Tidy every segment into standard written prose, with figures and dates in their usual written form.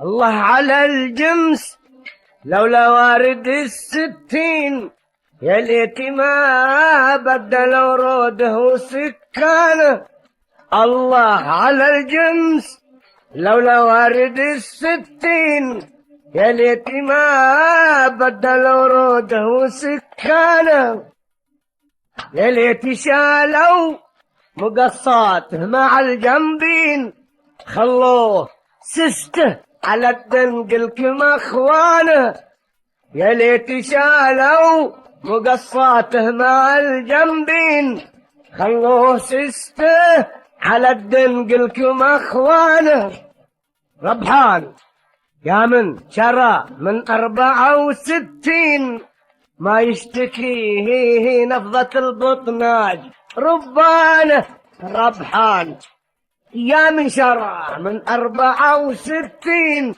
الله على الجمس لولا وارد الستين، يا ليت ما بدلوا روده وسكانه. الله على الجمس لولا وارد الستين، يا ليت ما بدلوا روده وسكانه. يا ليت شالوا مقصاته مع الجنبين، خلوه سسته على الدنقل كما اخوانه. يا ليت شالوا مقصاته مع الجنبين، خلوه سسته على الدنقل كما اخوانه. ربحان يا من شرى من 64 ما يشتكيه نفضة البطناج ربانه. ربحان يا من شرى من 64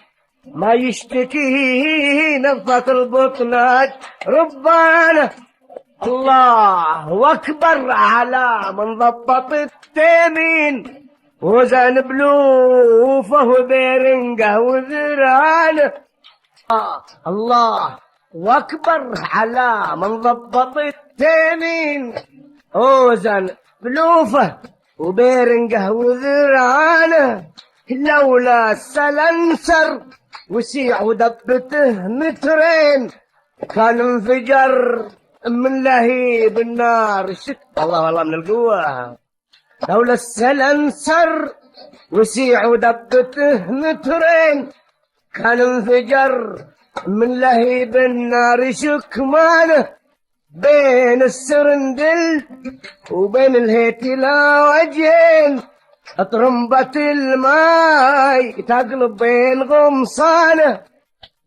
ما يشتكيه نفضة البطناج ربانه. الله أكبر على من ضبط التيمين، وزن بلوفه وبيرنقه وذرانه. الله واكبر على من ضبط التيمين، وزن بلوفه وبيرنقه وذرانه. لولا السلنسر وسيع ودبته مترين، كان انفجر من لهيب النار. الله والله من القوة. لولا السلنسر وسيع ودبته مترين، كان انفجر من لهيب النار شكمانه. بين السرندل وبين الهيتي لا وجهين، طرمبة الماي تقلب بين غمصانه.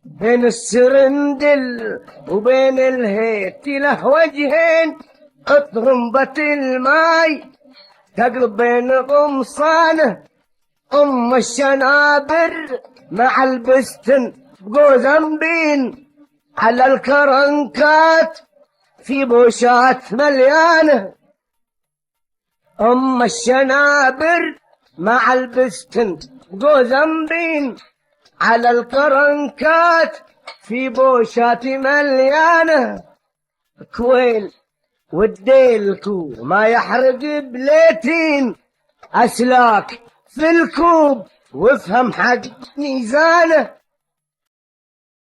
بين السرندل وبين الهيتي له وجهين، طرمبة الماي تقلب بين غمصانه. الشنابر مع البستن بقوا ذنبين، على الكرنكات في بوشات مليانه. الشنابر مع البستن بقوا ذنبين، على الكرنكات في بوشات مليانه. كويل والديلكو ما يحرق بليتين، أسلاك في الكوب وافهم حق ميزانه.